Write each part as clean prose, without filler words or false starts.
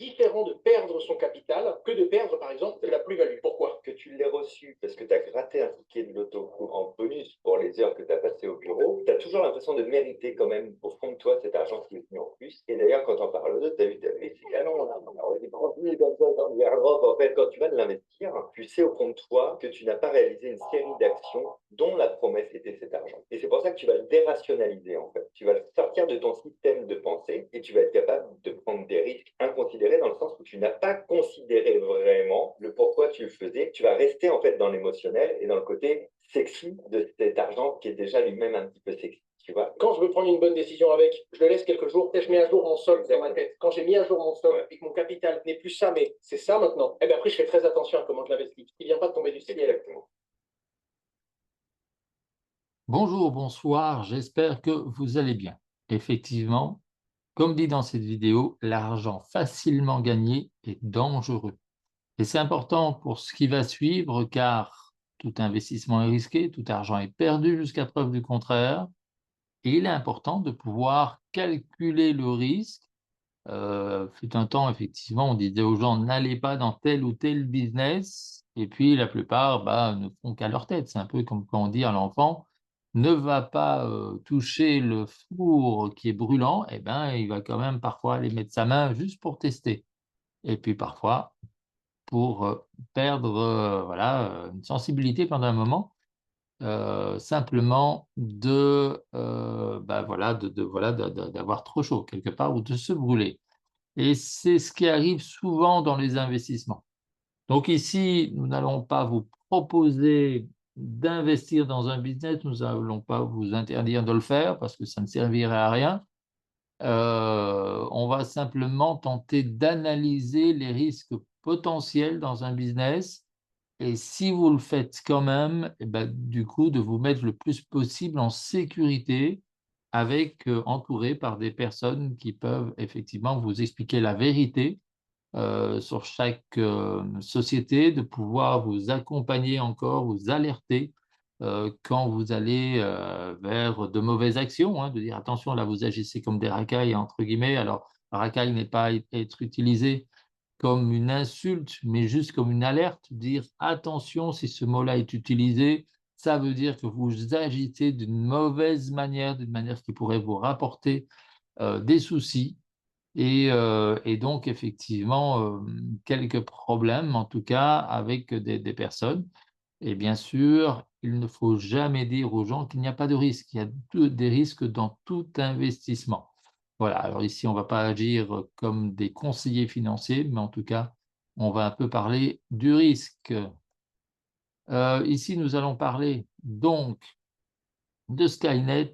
différent de perdre son capital que de perdre, par exemple, de la plus-value. Pourquoi? Que tu l'aies reçu parce que tu as gratté un ticket de loto en bonus pour les heures que tu as passées au bureau, tu as toujours l'impression de mériter quand même au fond de toi cet argent qui est venu en plus. Et d'ailleurs, quand on parle d'autres, tu as vu, c'est canon, là, on a des 30 000 comme ça dans le airdrop. En fait, quand tu vas de l'investir, tu sais au fond de toi que tu n'as pas réalisé une série d'actions dont la promesse était cet argent. Et c'est pour ça que tu vas le dérationaliser, en fait. Tu vas le sortir de ton système de pensée et tu vas être capable de prendre des risques inconsidérés dans le sens où tu n'as pas considéré vraiment le pourquoi tu le faisais. Tu vas rester en fait dans l'émotionnel et dans le côté sexy de cet argent qui est déjà lui-même un petit peu sexy. Tu vois. Quand je veux prendre une bonne décision avec, je le laisse quelques jours et je mets à jour mon solde dans ma tête. Quand j'ai mis à jour mon solde et que mon capital n'est plus ça, mais c'est ça maintenant, et bien après je fais très attention à comment je l'investis. Il ne vient pas de tomber du ciel. Exactement. Bonjour, bonsoir, j'espère que vous allez bien. Effectivement, comme dit dans cette vidéo, l'argent facilement gagné est dangereux. Et c'est important pour ce qui va suivre car tout investissement est risqué, tout argent est perdu jusqu'à preuve du contraire. Et il est important de pouvoir calculer le risque. Fut un temps, effectivement, on disait aux gens n'allez pas dans tel ou tel business. Et puis la plupart ne font qu'à leur tête. C'est un peu comme quand on dit à l'enfant ne va pas toucher le four qui est brûlant, eh ben, il va quand même parfois aller mettre sa main juste pour tester. Et puis parfois, pour perdre une sensibilité pendant un moment, simplement d'avoir trop chaud quelque part ou de se brûler. Et c'est ce qui arrive souvent dans les investissements. Donc ici, nous n'allons pas vous proposer d'investir dans un business, nous n'allons pas vous interdire de le faire parce que ça ne servirait à rien. On va simplement tenter d'analyser les risques potentiels dans un business et si vous le faites quand même, eh ben, du coup, de vous mettre le plus possible en sécurité avec entouré par des personnes qui peuvent effectivement vous expliquer la vérité sur chaque société, de pouvoir vous accompagner encore, vous alerter quand vous allez vers de mauvaises actions, hein, de dire attention, là vous agissez comme des racailles, entre guillemets. Alors, racaille n'est pas être utilisé comme une insulte, mais juste comme une alerte, dire attention, si ce mot-là est utilisé, ça veut dire que vous agissez d'une mauvaise manière, d'une manière qui pourrait vous rapporter des soucis et donc effectivement, quelques problèmes, en tout cas avec des personnes et bien sûr, il ne faut jamais dire aux gens qu'il n'y a pas de risque. Il y a des risques dans tout investissement. Voilà, alors ici, on ne va pas agir comme des conseillers financiers, mais en tout cas, on va un peu parler du risque. Ici, nous allons parler donc de Skynet,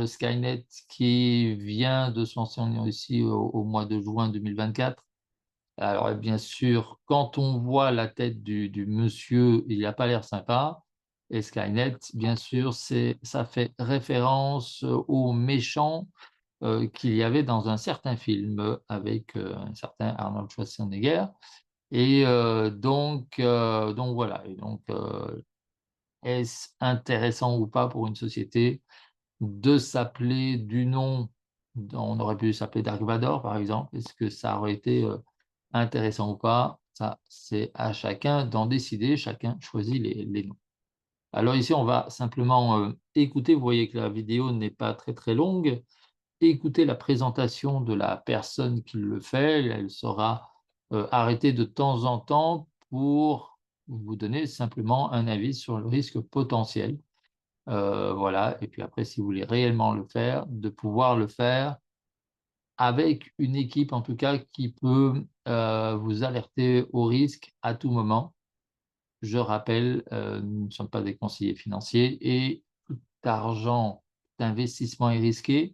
Skynet qui vient de se lancer ici au mois de juin 2024. Alors bien sûr, quand on voit la tête du monsieur, il n'a pas l'air sympa. Et Skynet, bien sûr, ça fait référence aux méchants qu'il y avait dans un certain film avec un certain Arnold Schwarzenegger. Et donc voilà. Et donc, est-ce intéressant ou pas pour une société de s'appeler du nom, on aurait pu s'appeler Dark Vador, par exemple. Est-ce que ça aurait été intéressant ou pas? Ça, c'est à chacun d'en décider, chacun choisit les noms. Alors ici, on va simplement écouter, vous voyez que la vidéo n'est pas très très longue, écouter la présentation de la personne qui le fait, elle sera arrêtée de temps en temps pour vous donner simplement un avis sur le risque potentiel. Voilà, et puis après, si vous voulez réellement le faire, de pouvoir le faire avec une équipe, en tout cas, qui peut vous alerter au risque à tout moment. Je rappelle, nous ne sommes pas des conseillers financiers et tout argent d'investissement est risqué,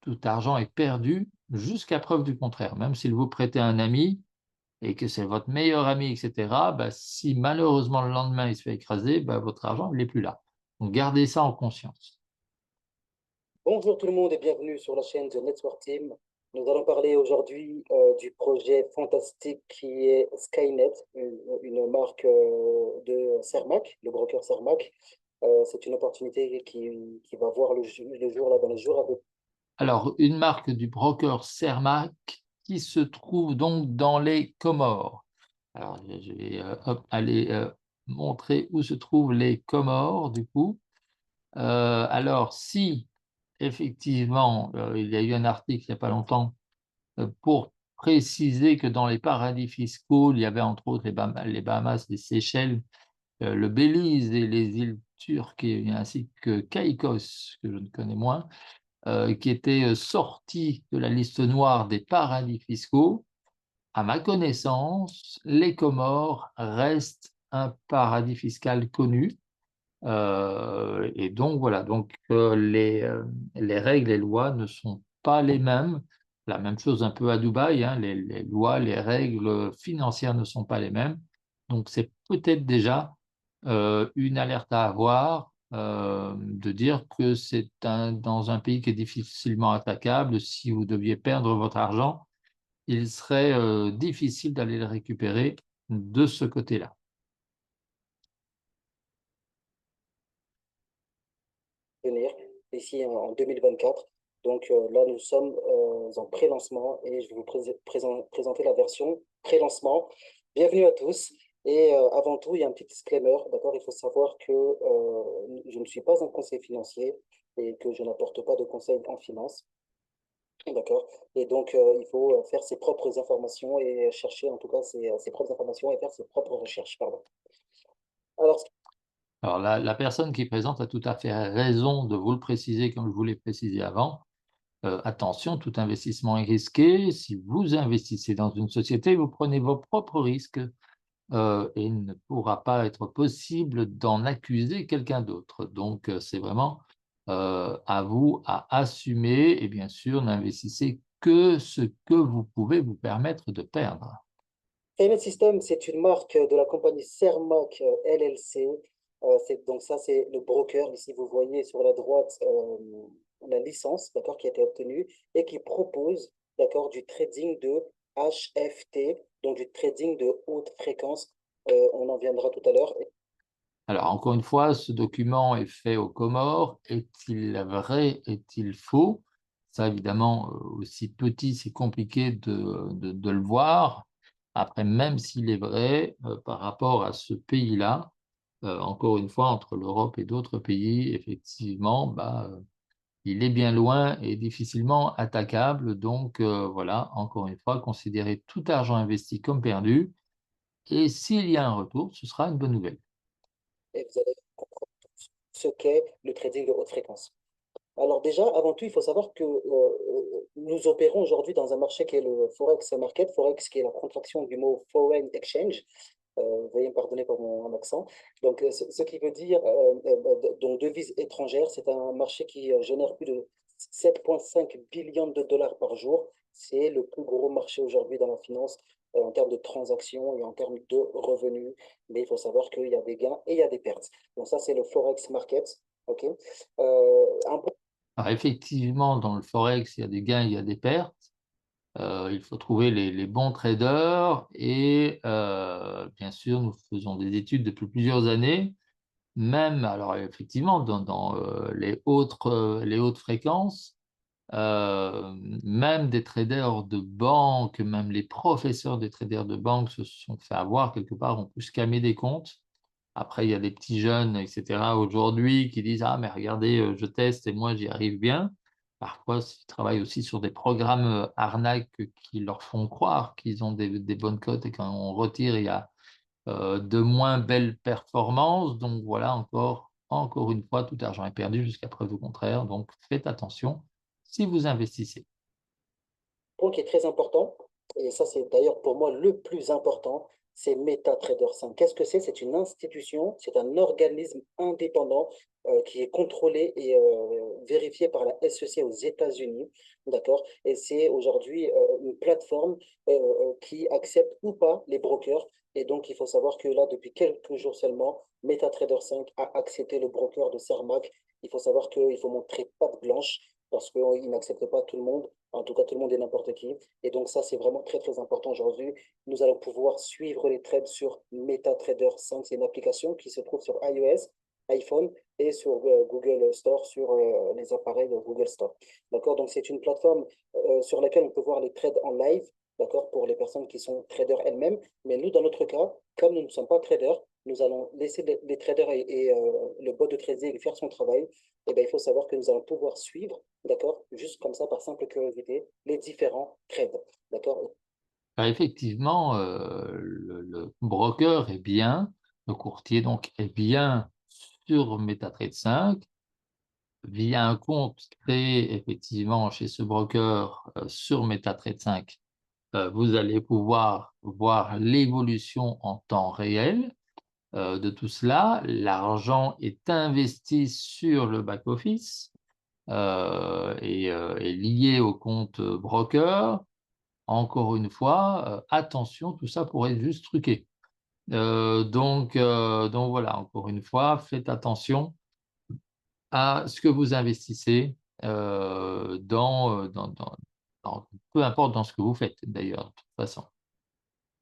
tout argent est perdu jusqu'à preuve du contraire. Même s'il vous prêtez à un ami et que c'est votre meilleur ami, etc., bah, si malheureusement le lendemain il se fait écraser, bah, votre argent il n'est plus là. Donc gardez ça en conscience. Bonjour tout le monde et bienvenue sur la chaîne de Network Team. Nous allons parler aujourd'hui du projet fantastique qui est Skynet, une marque de Cermaq, le broker Cermaq. C'est une opportunité qui va voir le jour là, dans les jours à venir. Alors, une marque du broker Cermaq, qui se trouve donc dans les Comores. Alors, je vais aller montrer où se trouvent les Comores, du coup. Alors, si effectivement, il y a eu un article il n'y a pas longtemps pour préciser que dans les paradis fiscaux, il y avait entre autres les Bahamas, les Seychelles, le Belize et les îles Turques, ainsi que Caïcos, que je ne connais moins, qui étaient sortis de la liste noire des paradis fiscaux. À ma connaissance, les Comores restent un paradis fiscal connu. Et donc, voilà, donc les règles et lois ne sont pas les mêmes. La même chose un peu à Dubaï, hein, les lois, les règles financières ne sont pas les mêmes. Donc, c'est peut-être déjà une alerte à avoir, de dire que c'est dans un pays qui est difficilement attaquable. Si vous deviez perdre votre argent, il serait difficile d'aller le récupérer de ce côté-là. Venir ici en 2024. Donc là, nous sommes en pré-lancement et je vais vous présenter la version pré-lancement. Bienvenue à tous. Et avant tout, il y a un petit disclaimer, d'accord? Il faut savoir que je ne suis pas un conseiller financier et que je n'apporte pas de conseils en finance, d'accord? Et donc, il faut faire ses propres informations et chercher en tout cas ses propres informations et faire ses propres recherches, pardon. Alors, Alors, la personne qui présente a tout à fait raison de vous le préciser, comme je vous l'ai précisé avant. Attention, tout investissement est risqué. Si vous investissez dans une société, vous prenez vos propres risques et il ne pourra pas être possible d'en accuser quelqu'un d'autre. Donc, c'est vraiment à vous à assumer et bien sûr, n'investissez que ce que vous pouvez vous permettre de perdre. Payment System, c'est une marque de la compagnie Cermac LLC. Donc ça, c'est le broker. Ici, vous voyez sur la droite la licence, d'accord, qui a été obtenue et qui propose, d'accord, du trading de HFT, donc du trading de haute fréquence. On en viendra tout à l'heure. Alors, encore une fois, ce document est fait aux Comores. Est-il vrai? Est-il faux? Ça, évidemment, aussi petit, c'est compliqué de le voir. Après, même s'il est vrai, par rapport à ce pays-là, encore une fois, entre l'Europe et d'autres pays, effectivement, il est bien loin et difficilement attaquable. Donc, voilà, encore une fois, considérez tout argent investi comme perdu. Et s'il y a un retour, ce sera une bonne nouvelle. Et vous allez comprendre ce qu'est le trading de haute fréquence. Alors déjà, avant tout, il faut savoir que nous opérons aujourd'hui dans un marché qui est le Forex Market, Forex qui est la contraction du mot Foreign Exchange. Veuillez me pardonner pour mon accent. Donc, ce qui veut dire donc devise étrangère, c'est un marché qui génère plus de 7,5 billions de dollars par jour. C'est le plus gros marché aujourd'hui dans la finance en termes de transactions et en termes de revenus. Mais il faut savoir qu'il y a des gains et il y a des pertes. Donc ça, c'est le Forex Market. OK. Un Alors, effectivement, dans le Forex, il y a des gains, il y a des pertes. Il faut trouver les bons traders et bien sûr, nous faisons des études depuis plusieurs années. Même, alors effectivement, dans les hautes fréquences, même des traders de banque, même les professeurs des traders de banque se sont fait avoir quelque part, ont pu scammer des comptes. Après, il y a des petits jeunes, etc., aujourd'hui qui disent: ah, mais regardez, je teste et moi, j'y arrive bien. Parfois, ils travaillent aussi sur des programmes arnaques qui leur font croire qu'ils ont des bonnes cotes et quand on retire, il y a de moins belles performances. Donc, voilà, encore une fois, tout argent est perdu jusqu'à preuve du contraire. Donc, faites attention si vous investissez. point qui est très important, et ça c'est d'ailleurs pour moi le plus important, c'est MetaTrader 5. Qu'est-ce que c'est? C'est une institution, c'est un organisme indépendant qui est contrôlé et vérifié par la SEC aux États-Unis, d'accord? Et c'est aujourd'hui une plateforme qui accepte ou pas les brokers. Et donc, il faut savoir que là, depuis quelques jours seulement, MetaTrader 5 a accepté le broker de Cermac. Il faut savoir qu'il faut montrer patte blanche parce qu'il n'accepte pas tout le monde. En tout cas, tout le monde et n'importe qui. Et donc, ça, c'est vraiment très, très important aujourd'hui. Nous allons pouvoir suivre les trades sur MetaTrader 5. C'est une application qui se trouve sur iOS iPhone et sur Google Store, sur les appareils de Google Store. D'accord? Donc, c'est une plateforme sur laquelle on peut voir les trades en live, d'accord, pour les personnes qui sont traders elles-mêmes. Mais nous, dans notre cas, comme nous ne sommes pas traders, nous allons laisser les traders et le bot de trading faire son travail. Et ben, il faut savoir que nous allons pouvoir suivre, d'accord, juste comme ça, par simple curiosité, les différents trades. D'accord? Effectivement, le broker est bien, le courtier donc est bien sur MetaTrader 5 via un compte créé effectivement chez ce broker sur MetaTrader 5. Vous allez pouvoir voir l'évolution en temps réel de tout cela. L'argent est investi sur le back-office et est lié au compte broker. Encore une fois, attention, tout ça pourrait être juste truqué. Donc voilà, encore une fois, faites attention à ce que vous investissez peu importe dans ce que vous faites d'ailleurs, de toute façon.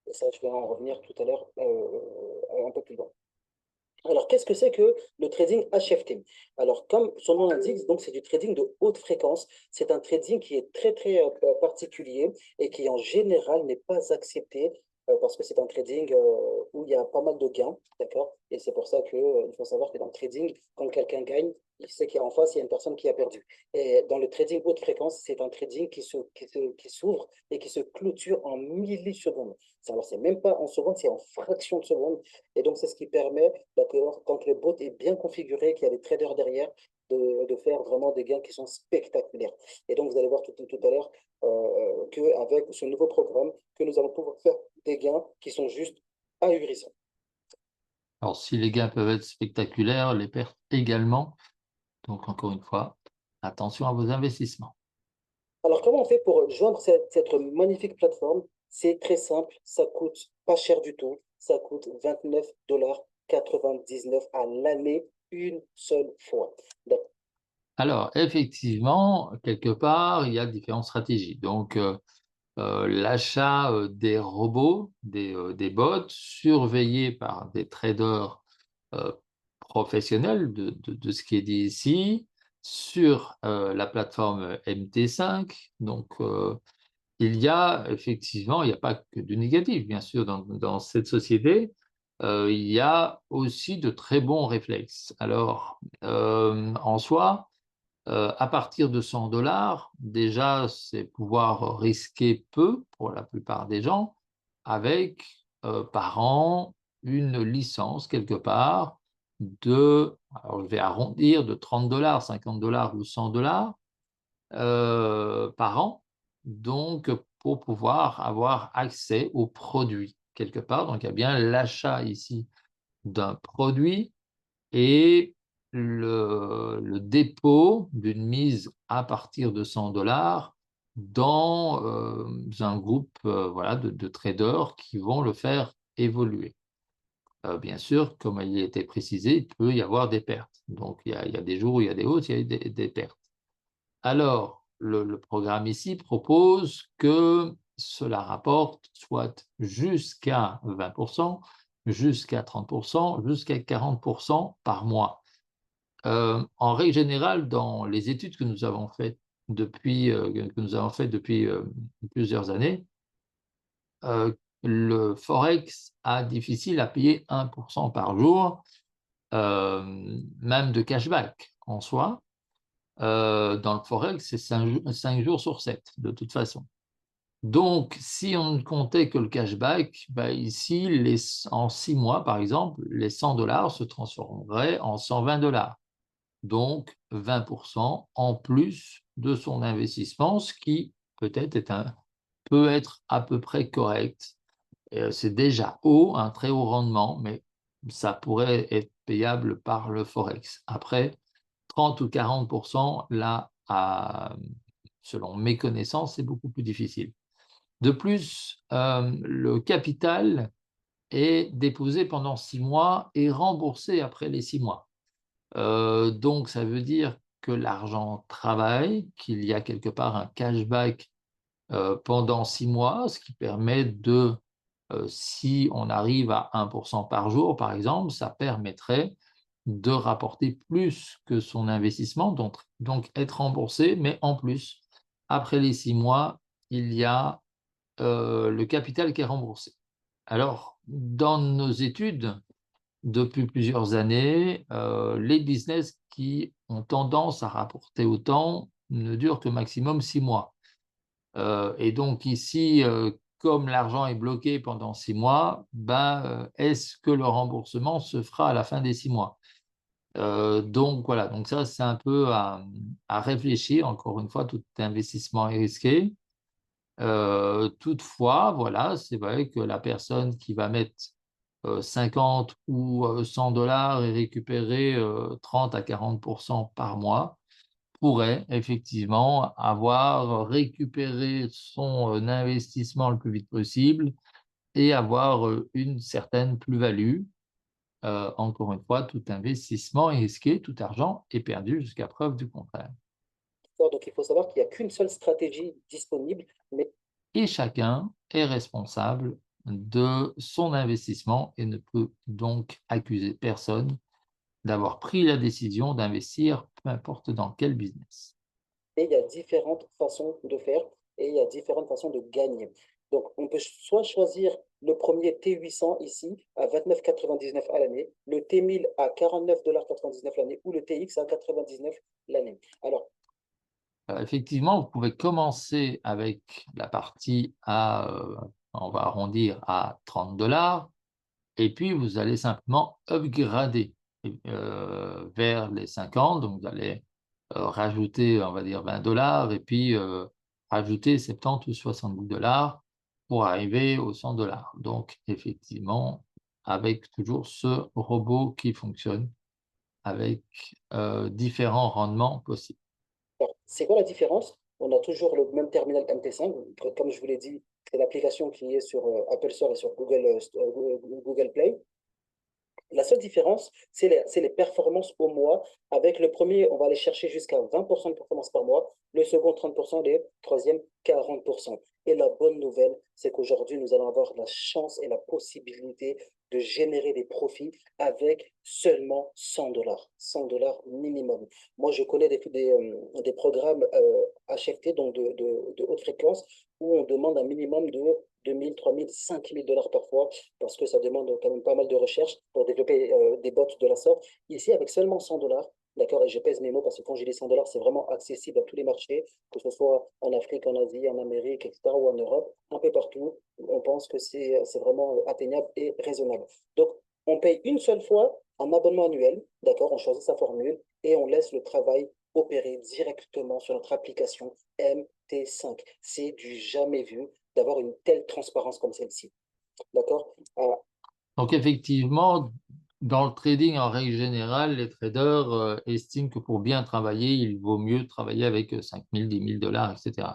Et ça, je vais en revenir tout à l'heure un peu plus loin. Alors, qu'est-ce que c'est que le trading HFT? Alors, comme son nom l'indique, donc c'est du trading de haute fréquence. C'est un trading qui est très, très particulier et qui, en général, n'est pas accepté parce que c'est un trading où il y a pas mal de gains, d'accord? Et c'est pour ça qu'il faut savoir que dans le trading, quand quelqu'un gagne, il sait qu'en face, il y a une personne qui a perdu. Et dans le trading haute fréquence, c'est un trading qui s'ouvre et qui se clôture en millisecondes. Alors, c'est même pas en secondes, c'est en fractions de secondes. Et donc, c'est ce qui permet, d'accord, quand le bot est bien configuré, qu'il y a des traders derrière, de faire vraiment des gains qui sont spectaculaires. Et donc, vous allez voir tout à l'heure qu'avec ce nouveau programme, que nous allons pouvoir faire des gains qui sont juste ahurissants. Alors, si les gains peuvent être spectaculaires, les pertes également. Donc, encore une fois, attention à vos investissements. Alors, comment on fait pour joindre cette magnifique plateforme? C'est très simple, ça coûte pas cher du tout. Ça coûte 29,99 $ à l'année, une seule fois. Donc, Alors, effectivement, quelque part, il y a différentes stratégies. Donc, l'achat des robots, des bots, surveillés par des traders euh, professionnels de ce qui est dit ici, sur la plateforme MT5. Donc, il y a effectivement, il n'y a pas que du négatif, bien sûr, dans cette société. Il y a aussi de très bons réflexes. Alors, en soi, à partir de 100 $, déjà, c'est pouvoir risquer peu pour la plupart des gens, avec par an une licence quelque part alors je vais arrondir, de 30 $, 50 $ ou 100 $ par an, donc pour pouvoir avoir accès aux produits quelque part. Donc il y a bien l'achat ici d'un produit et le dépôt d'une mise à partir de 100 $ dans un groupe voilà, de traders qui vont le faire évoluer. Bien sûr, comme il a été précisé, il peut y avoir des pertes. Donc, il y a des jours où il y a des hausses, il y a des pertes. Alors, le programme ici propose que cela rapporte soit jusqu'à 20%, jusqu'à 30%, jusqu'à 40% par mois. En règle générale, dans les études que nous avons faites depuis plusieurs années, le Forex a difficile à payer 1% par jour, même de cashback en soi. Dans le Forex, c'est 5 jours sur 7, de toute façon. Donc, si on ne comptait que le cashback, ici, en 6 mois, par exemple, les 100 $ se transformeraient en 120 $. Donc 20% en plus de son investissement, ce qui peut-être peut être à peu près correct. C'est déjà haut, un très haut rendement, mais ça pourrait être payable par le Forex. Après, 30 ou 40%, là, selon mes connaissances, c'est beaucoup plus difficile. De plus, le capital est déposé pendant 6 mois et remboursé après les 6 mois. Donc, ça veut dire que l'argent travaille, qu'il y a quelque part un cashback pendant 6 mois, ce qui permet si on arrive à 1% par jour, par exemple, ça permettrait de rapporter plus que son investissement, donc être remboursé, mais en plus, après les 6 mois, il y a le capital qui est remboursé. Alors, dans nos études, depuis plusieurs années, les business qui ont tendance à rapporter autant ne durent que maximum 6 mois. Et donc ici, comme l'argent est bloqué pendant 6 mois, est-ce que le remboursement se fera à la fin des 6 mois? Donc voilà, donc ça, c'est un peu à réfléchir. Encore une fois, tout investissement est risqué. Toutefois, voilà, c'est vrai que la personne qui va mettre 50 ou 100 $ et récupérer 30 à 40% par mois pourrait effectivement avoir récupéré son investissement le plus vite possible et avoir une certaine plus-value. Encore une fois, tout investissement est risqué, tout argent est perdu jusqu'à preuve du contraire. Donc, il faut savoir qu'il n'y a qu'une seule stratégie disponible, mais Et chacun est responsable de son investissement et ne peut donc accuser personne d'avoir pris la décision d'investir, peu importe dans quel business. il y a différentes façons de faire et il y a différentes façons de gagner. Donc, on peut soit choisir le premier T800 ici à 29,99 à l'année, le T1000 à 49,99 l'année ou le TX à 99 l'année. Alors, Effectivement, vous pouvez commencer avec la partie à, on va arrondir à 30 $ et puis vous allez simplement upgrader vers les 50, donc vous allez rajouter, on va dire, 20 $ et puis rajouter 70 ou 70 $ pour arriver aux 100 $. Donc, effectivement, avec toujours ce robot qui fonctionne avec différents rendements possibles. alors, c'est quoi la différence? On a toujours le même terminal MT5. Comme je vous l'ai dit, c'est l'application qui est sur Apple Store et sur Google Play. La seule différence, c'est les performances au mois. Avec le premier, on va aller chercher jusqu'à 20% de performance par mois, le second 30%, le troisième 40%. Et la bonne nouvelle, c'est qu'aujourd'hui, nous allons avoir la chance et la possibilité de générer des profits avec seulement 100 $. 100 $ minimum. Moi, je connais des programmes HFT, donc de haute fréquence, où on demande un minimum de 2 000, 3 000, 5 000 $ parfois, parce que ça demande quand même pas mal de recherche pour développer des bots de la sorte. Ici, avec seulement 100 $, d'accord, et je pèse mes mots parce que quand j'ai dis 100 $, c'est vraiment accessible à tous les marchés, que ce soit en Afrique, en Asie, en Amérique, etc., ou en Europe, un peu partout. On pense que c'est vraiment atteignable et raisonnable. Donc, on paye une seule fois un abonnement annuel, d'accord, on choisit sa formule et on laisse le travail opérer directement sur notre application MT5. C'est du jamais vu d'avoir une telle transparence comme celle-ci. D'accord? Donc, effectivement, dans le trading, en règle générale, les traders estiment que pour bien travailler, il vaut mieux travailler avec 5 000, 10 000 $, etc.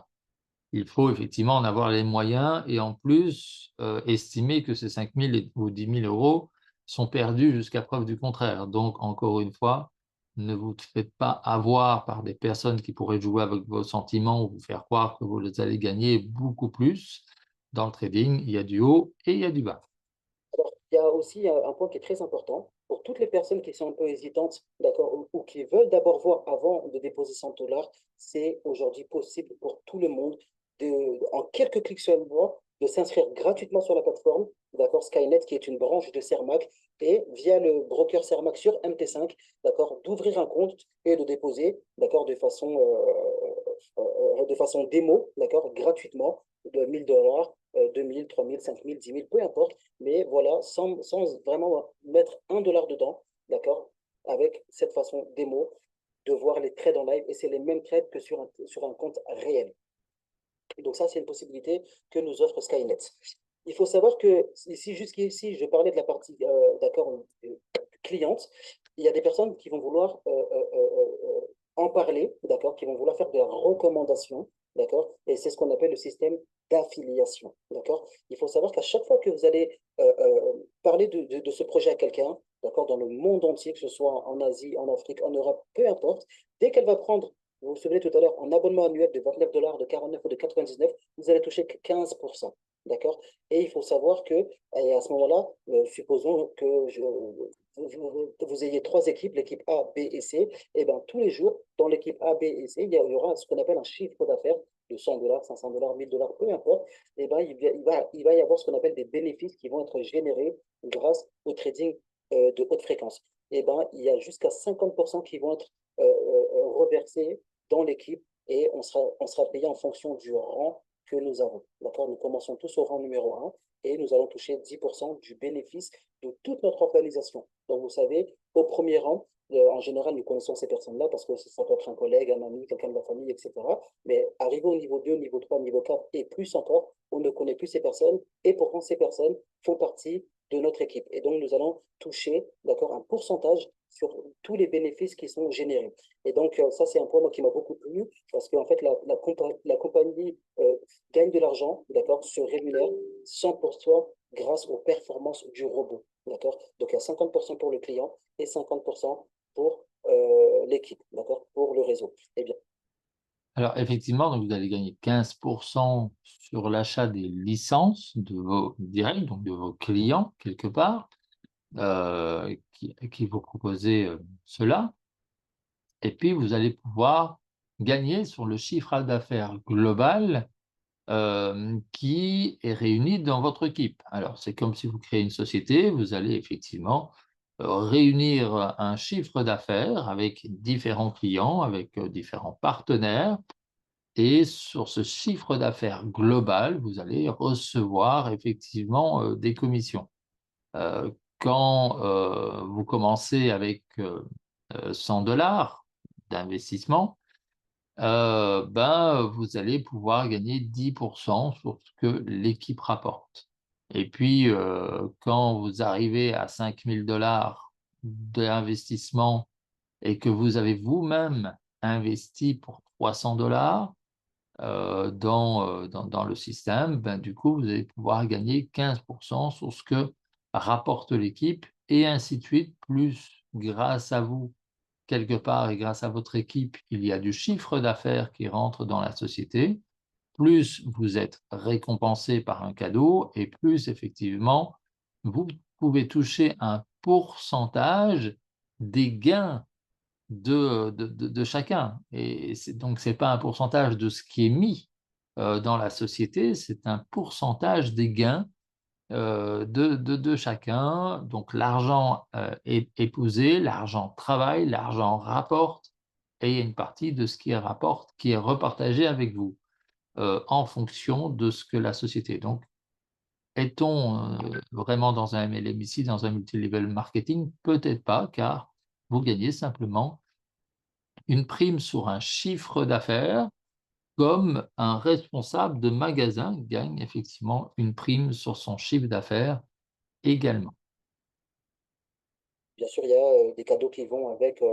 Il faut effectivement en avoir les moyens et en plus estimer que ces 5 000 ou 10 000 € sont perdus jusqu'à preuve du contraire. Donc, encore une fois, ne vous faites pas avoir par des personnes qui pourraient jouer avec vos sentiments ou vous faire croire que vous allez gagner beaucoup plus. Dans le trading, il y a du haut et il y a du bas. Alors, il y a aussi un point qui est très important pour toutes les personnes qui sont un peu hésitantes, d'accord, ou qui veulent d'abord voir avant de déposer 100 $. C'est aujourd'hui possible pour tout le monde en quelques clics sur le doigt de s'inscrire gratuitement sur la plateforme, d'accord, Skynet, qui est une branche de Cermac, et via le broker Cermac sur MT5, d'accord, d'ouvrir un compte et de déposer, d'accord, de façon démo, d'accord, gratuitement, de 1 000 $, 2 000, 3 000, 5 000, 10 000, peu importe, mais voilà, sans vraiment mettre un dollar dedans, d'accord, avec cette façon démo de voir les trades en live, et c'est les mêmes trades que sur un compte réel. Donc ça, c'est une possibilité que nous offre Skynet. Il faut savoir que ici, jusqu'ici, je parlais de la partie d'accord, cliente. Il y a des personnes qui vont vouloir en parler, d'accord, qui vont vouloir faire de la recommandation, d'accord, et c'est ce qu'on appelle le système d'affiliation, d'accord. Il faut savoir qu'à chaque fois que vous allez parler de ce projet à quelqu'un, d'accord, dans le monde entier, que ce soit en Asie, en Afrique, en Europe, peu importe, dès qu'elle va prendre, vous vous souvenez tout à l'heure, en abonnement annuel de 29 $, de 49 ou de 99, vous allez toucher 15%. D'accord? Et il faut savoir que, et à ce moment-là, supposons que vous ayez trois équipes, l'équipe A, B et C, et bien tous les jours, dans l'équipe A, B et C, il y aura ce qu'on appelle un chiffre d'affaires de 100 dollars, 500 dollars, 1000 dollars, peu importe, et ben, il va y avoir ce qu'on appelle des bénéfices qui vont être générés grâce au trading de haute fréquence. Et ben, il y a jusqu'à 50% qui vont être reversés dans l'équipe et on sera payé en fonction du rang que nous avons. D'accord? Nous commençons tous au rang numéro 1 et nous allons toucher 10% du bénéfice de toute notre organisation. Donc, vous savez, au premier rang, en général, nous connaissons ces personnes-là parce que ça peut être un collègue, un ami, quelqu'un de la famille, etc. Mais arrivé au niveau 2, niveau 3, niveau 4 et plus encore, on ne connaît plus ces personnes et pourtant ces personnes font partie de notre équipe. Et donc, nous allons toucher, d'accord, un pourcentage sur tous les bénéfices qui sont générés. Et donc, ça, c'est un point moi, qui m'a beaucoup plu parce qu'en fait, la compagnie gagne de l'argent, d'accord, se rémunère 100% grâce aux performances du robot. D'accord? Donc, il y a 50% pour le client et 50% pour l'équipe, d'accord? Pour le réseau. Eh bien, Alors, effectivement, donc vous allez gagner 15% sur l'achat des licences de vos directs, donc de vos clients, quelque part, qui vous proposez cela. Et puis, vous allez pouvoir gagner sur le chiffre d'affaires global qui est réuni dans votre équipe. Alors, c'est comme si vous créez une société, vous allez effectivement réunir un chiffre d'affaires avec différents clients, avec différents partenaires. Et sur ce chiffre d'affaires global, vous allez recevoir effectivement des commissions. Quand vous commencez avec 100 dollars d'investissement, vous allez pouvoir gagner 10% sur ce que l'équipe rapporte. Et puis, quand vous arrivez à 5 000 dollars d'investissement et que vous avez vous-même investi pour 300 dollars dans le système, du coup, vous allez pouvoir gagner 15% sur ce que rapporte l'équipe et ainsi de suite, plus grâce à vous quelque part, et grâce à votre équipe, il y a du chiffre d'affaires qui rentre dans la société, plus vous êtes récompensé par un cadeau, et plus effectivement, vous pouvez toucher un pourcentage des gains de chacun. Et donc, ce n'est pas un pourcentage de ce qui est mis dans la société, c'est un pourcentage des gains de chacun. Donc, l'argent est épousé, l'argent travaille, l'argent rapporte, et il y a une partie de ce qui rapporte qui est repartagé avec vous en fonction de ce que la société. Donc, est-on vraiment dans un MLM ici, dans un multilevel marketing? Peut-être pas, car vous gagnez simplement une prime sur un chiffre d'affaires, comme un responsable de magasin gagne effectivement une prime sur son chiffre d'affaires également. bien sûr, il y a des cadeaux qui vont avec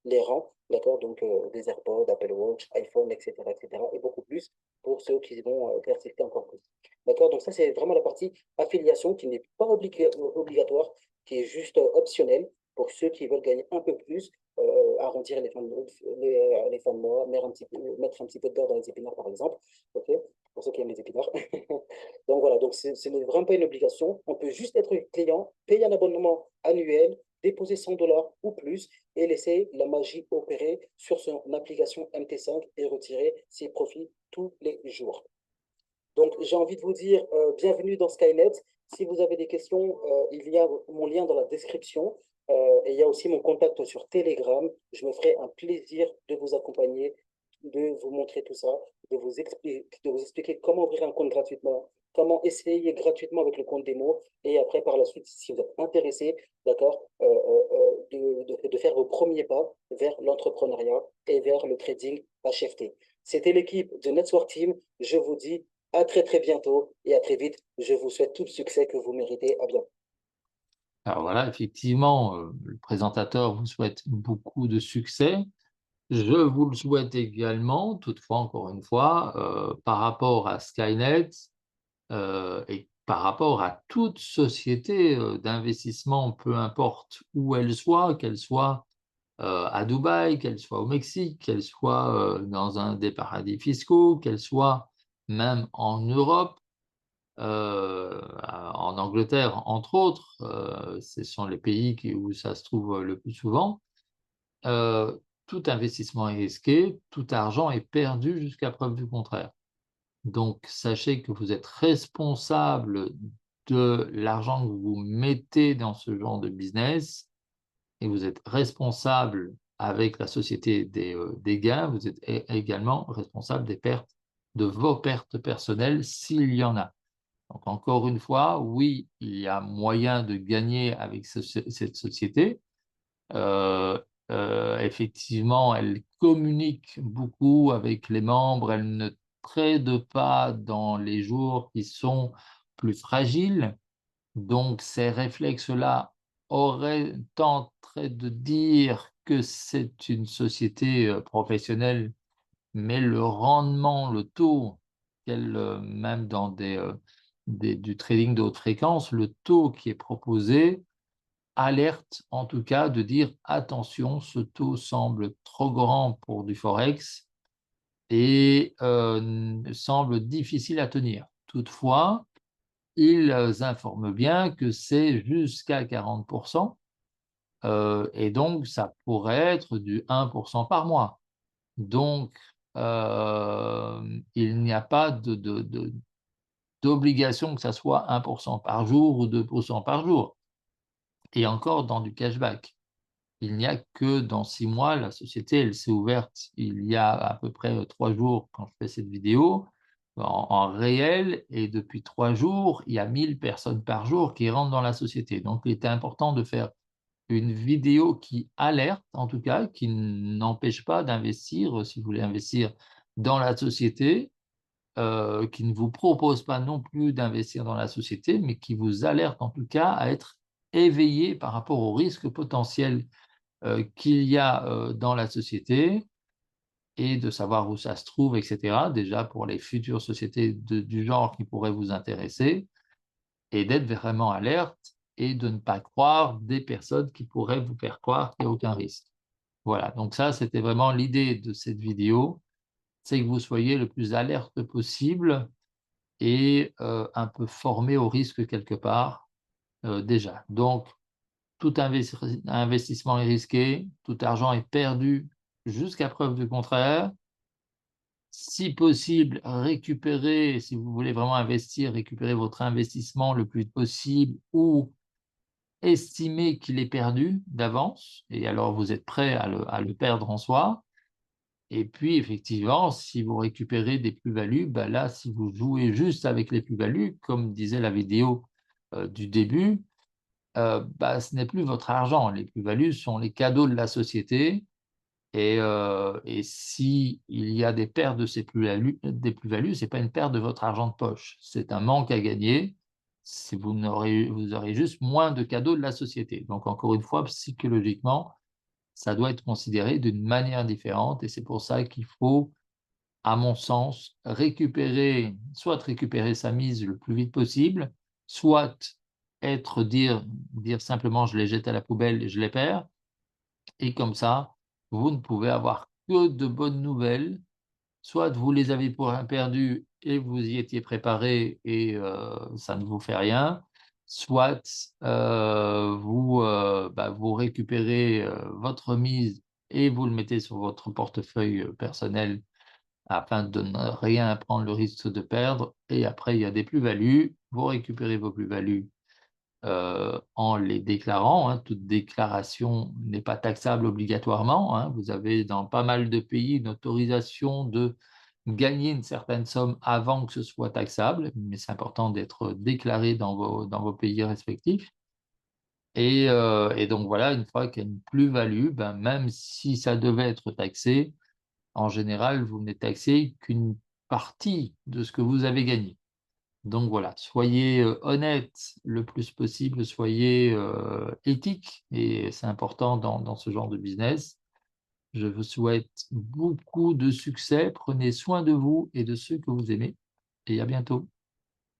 les rangs, d'accord? Donc, des AirPods, Apple Watch, iPhone, etc., etc., et beaucoup plus pour ceux qui vont persister encore plus. D'accord? Donc, ça, c'est vraiment la partie affiliation qui n'est pas obligatoire, qui est juste optionnelle pour ceux qui veulent gagner un peu plus, arrondir les fins de mois, mettre un petit peu de beurre dans les épinards, par exemple. OK? Pour ceux qui aiment les épinards. Donc, voilà. Donc, ce n'est vraiment pas une obligation. On peut juste être client, payer un abonnement annuel, déposer 100 dollars ou plus et laisser la magie opérer sur son application MT5 et retirer ses profits tous les jours. Donc, j'ai envie de vous dire bienvenue dans Skynet. Si vous avez des questions, il y a mon lien dans la description et il y a aussi mon contact sur Telegram. Je me ferai un plaisir de vous accompagner, de vous montrer tout ça, de vous expliquer comment ouvrir un compte gratuitement, comment essayer gratuitement avec le compte démo et après, par la suite, si vous êtes intéressé, d'accord, de faire vos premiers pas vers l'entrepreneuriat et vers le trading HFT. C'était l'équipe de Network Team. Je vous dis à très très bientôt et à très vite. Je vous souhaite tout le succès que vous méritez. À bientôt. Alors voilà, effectivement, le présentateur vous souhaite beaucoup de succès. Je vous le souhaite également, toutefois, encore une fois, par rapport à Skynet et par rapport à toute société d'investissement, peu importe où elle soit, qu'elle soit à Dubaï, qu'elle soit au Mexique, qu'elle soit dans un des paradis fiscaux, qu'elle soit même en Europe, en Angleterre, entre autres, ce sont les pays où ça se trouve le plus souvent, tout investissement est risqué, tout argent est perdu jusqu'à preuve du contraire. Donc, sachez que vous êtes responsable de l'argent que vous mettez dans ce genre de business et vous êtes responsable avec la société des gains, vous êtes également responsable des pertes, de vos pertes personnelles s'il y en a. Donc, encore une fois, oui, il y a moyen de gagner avec cette société. Effectivement, elle communique beaucoup avec les membres, elle ne trade pas dans les jours qui sont plus fragiles. Donc, ces réflexes-là auraient tenté de dire que c'est une société professionnelle, mais le rendement, le taux, même dans du trading de haute fréquence, le taux qui est proposé alerte en tout cas de dire attention, ce taux semble trop grand pour du forex et semble difficile à tenir. Toutefois, ils informent bien que c'est jusqu'à 40% et donc ça pourrait être du 1% par mois. Donc, il n'y a pas d'obligation que ça soit 1% par jour ou 2% par jour. Et encore dans du cashback. Il n'y a que dans 6 mois, la société, elle s'est ouverte il y a à peu près 3 jours quand je fais cette vidéo, en réel, et depuis 3 jours, il y a 1000 personnes par jour qui rentrent dans la société. Donc, il était important de faire une vidéo qui alerte, en tout cas, qui n'empêche pas d'investir, si vous voulez investir dans la société, qui ne vous propose pas non plus d'investir dans la société, mais qui vous alerte en tout cas à être éveillé par rapport aux risques potentiels qu'il y a dans la société et de savoir où ça se trouve, etc. Déjà pour les futures sociétés du genre qui pourraient vous intéresser et d'être vraiment alerte et de ne pas croire des personnes qui pourraient vous faire croire qu'il n'y a aucun risque. Voilà, donc ça, c'était vraiment l'idée de cette vidéo, c'est que vous soyez le plus alerte possible et un peu formé au risque quelque part déjà. Donc, tout investissement est risqué, tout argent est perdu jusqu'à preuve du contraire. Si possible, récupérez, si vous voulez vraiment investir, récupérez votre investissement le plus vite possible ou estimez qu'il est perdu d'avance et alors vous êtes prêt à le perdre en soi. Et puis, effectivement, si vous récupérez des plus-values, ben là, si vous jouez juste avec les plus-values, comme disait la vidéo du début, bah, ce n'est plus votre argent. Les plus-values sont les cadeaux de la société. Et s'il y a des pertes de ces plus-values, ce n'est pas une perte de votre argent de poche. C'est un manque à gagner. Vous aurez juste moins de cadeaux de la société. Donc, encore une fois, psychologiquement, ça doit être considéré d'une manière différente. Et c'est pour ça qu'il faut, à mon sens, soit récupérer sa mise le plus vite possible, soit dire simplement je les jette à la poubelle et je les perds. Et comme ça, vous ne pouvez avoir que de bonnes nouvelles. Soit vous les avez perdus et vous y étiez préparé et ça ne vous fait rien. Soit vous récupérez votre mise et vous le mettez sur votre portefeuille personnel afin de ne rien prendre le risque de perdre. Et après, il y a des plus-values. Vous récupérez vos plus-values en les déclarant. Hein. Toute déclaration n'est pas taxable obligatoirement. Hein. Vous avez dans pas mal de pays une autorisation de gagner une certaine somme avant que ce soit taxable, mais c'est important d'être déclaré dans vos pays respectifs. Et donc voilà, une fois qu'il y a une plus-value, ben, même si ça devait être taxé, en général, vous n'êtes taxé qu'une partie de ce que vous avez gagné. Donc voilà, soyez honnête le plus possible, soyez éthique, et c'est important dans ce genre de business. Je vous souhaite beaucoup de succès, prenez soin de vous et de ceux que vous aimez, et à bientôt.